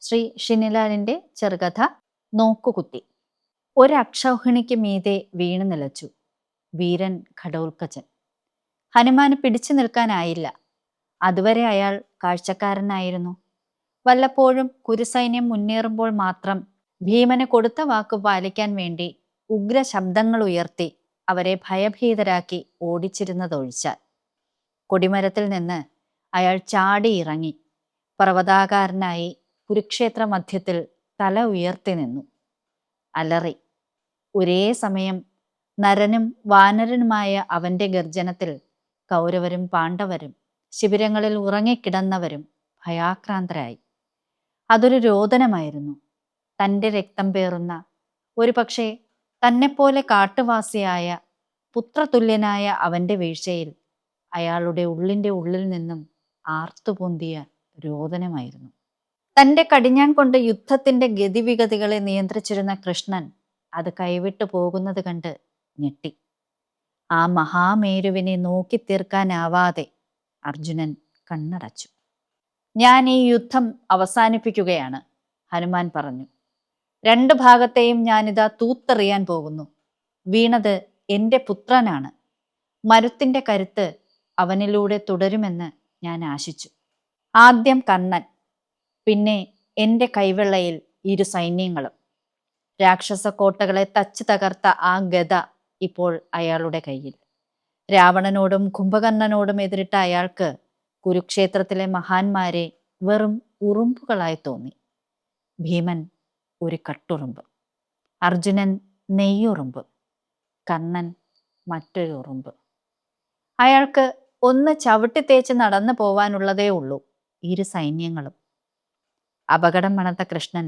ശ്രീ ഷിനിലാലിന്റെ ചെറുകഥ നോക്കുകുത്തി. ഒരക്ഷൗഹിണിക്ക് മീതെ വീണു നിലച്ചു വീരൻ ഘടോൽക്കച്ചൻ. ഹനുമാന് പിടിച്ചു നിൽക്കാനായില്ല. അതുവരെ അയാൾ കാഴ്ചക്കാരനായിരുന്നു. വല്ലപ്പോഴും കുരുസൈന്യം മുന്നേറുമ്പോൾ മാത്രം ഭീമന് കൊടുത്ത വാക്ക് പാലിക്കാൻ വേണ്ടി ഉഗ്രശബ്ദങ്ങൾ ഉയർത്തി അവരെ ഭയഭീതരാക്കി ഓടിച്ചിരുന്നതൊഴിച്ചാൽ. കൊടിമരത്തിൽ നിന്ന് അയാൾ ചാടിയിറങ്ങി പർവ്വതാകാരനായി കുരുക്ഷേത്ര മധ്യത്തിൽ തല ഉയർത്തി നിന്നു. അലറി. ഒരേ സമയം നരനും വാനരനുമായ അവന്റെ ഗർജനത്തിൽ കൗരവരും പാണ്ഡവരും ശിബിരങ്ങളിൽ ഉറങ്ങിക്കിടന്നവരും ഭയാക്രാന്തരായി. അതൊരു രോദനമായിരുന്നു. തൻ്റെ രക്തം പേറുന്ന, ഒരു പക്ഷേ തന്നെപ്പോലെ കാട്ടുവാസിയായ പുത്രതുല്യനായ അവന്റെ വീഴ്ചയിൽ അയാളുടെ ഉള്ളിൻ്റെ ഉള്ളിൽ നിന്നും ആർത്തുപൊന്തിയ രോദനമായിരുന്നു. തൻ്റെ കടിഞ്ഞാൺ കൊണ്ട് യുദ്ധത്തിന്റെ ഗതിവിഗതികളെ നിയന്ത്രിച്ചിരുന്ന കൃഷ്ണൻ അത് കൈവിട്ടു പോകുന്നത് കണ്ട് ഞെട്ടി. ആ മഹാമേരുവിനെ നോക്കി തീർക്കാനാവാതെ അർജുനൻ കണ്ണടച്ചു. ഞാൻ ഈ യുദ്ധം അവസാനിപ്പിക്കുകയാണ്, ഹനുമാൻ പറഞ്ഞു. രണ്ടു ഭാഗത്തെയും ഞാനിതാ തൂത്തെറിയാൻ പോകുന്നു. വീണത് എൻ്റെ പുത്രനാണ്. മരുത്തിന്റെ കരുത്ത് അവനിലൂടെ തുടരുമെന്ന് ഞാൻ ആശിച്ചു. ആദ്യം കർണൻ, പിന്നെ എൻ്റെ കൈവെള്ളയിൽ ഇരു സൈന്യങ്ങളും. രാക്ഷസ കോട്ടകളെ തച്ചു തകർത്ത ആ ഗദ ഇപ്പോൾ അയാളുടെ കയ്യിൽ. രാവണനോടും കുംഭകർണനോടും എതിരിട്ട അയാൾക്ക് കുരുക്ഷേത്രത്തിലെ മഹാന്മാരെ വെറും ഉറുമ്പുകളായി തോന്നി. ഭീമൻ ഒരു കട്ടുറുമ്പ്, അർജുനൻ നെയ്യുറുമ്പ്, കർണൻ മറ്റൊരു ഉറുമ്പ്. അയാൾക്ക് ഒന്ന് ചവിട്ടിത്തേച്ച് നടന്നു പോവാനുള്ളതേ ഉള്ളൂ ഇരു സൈന്യങ്ങളും. അപകടം മണത്ത കൃഷ്ണൻ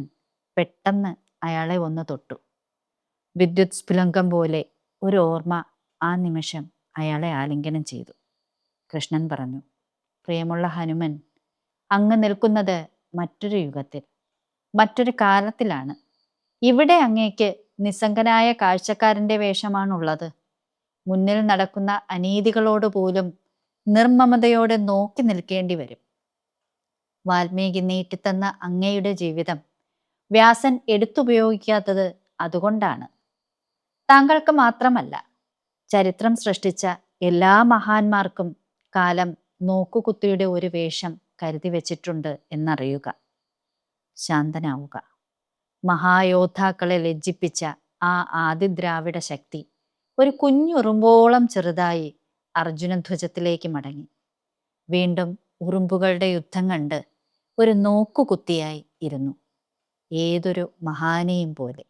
പെട്ടെന്ന് അയാളെ ഒന്ന് തൊട്ടു. വിദ്യുത് സ്ഫുലംഗം പോലെ ഒരു ഓർമ്മ ആ നിമിഷം അയാളെ ആലിംഗനം ചെയ്തു. കൃഷ്ണൻ പറഞ്ഞു, പ്രിയമുള്ള ഹനുമൻ, അങ്ങ് നിൽക്കുന്നത് മറ്റൊരു യുഗത്തിൽ, മറ്റൊരു കാലത്തിലാണ്. ഇവിടെ അങ്ങേക്ക് നിസ്സംഗനായ കാഴ്ചക്കാരൻ്റെ വേഷമാണുള്ളത്. മുന്നിൽ നടക്കുന്ന അനീതികളോട് പോലും നിർമ്മമതയോടെ നോക്കി നിൽക്കേണ്ടി വരും. വാൽമീകി നീട്ടിത്തന്ന അങ്ങയുടെ ജീവിതം വ്യാസൻ എടുത്തുപയോഗിക്കാത്തത് അതുകൊണ്ടാണ്. താങ്കൾക്ക് മാത്രമല്ല, ചരിത്രം സൃഷ്ടിച്ച എല്ലാ മഹാന്മാർക്കും കാലം നോക്കുകുത്തിയുടെ ഒരു വേഷം കരുതി വച്ചിട്ടുണ്ട് എന്നറിയുക. ശാന്തനാവുക. മഹായോദ്ധാക്കളെ ലജ്ജിപ്പിച്ച ആ ആദിദ്രാവിഡ ശക്തി ഒരു കുഞ്ഞുറുമ്പോളം ചെറുതായി അർജുനധ്വജത്തിലേക്ക് മടങ്ങി. വീണ്ടും ഉറുമ്പുകളുടെ യുദ്ധം കണ്ട് ഒരു നോക്കുകുത്തിയായി ഇരുന്നു, ഏതൊരു മഹാനെയും പോലെ.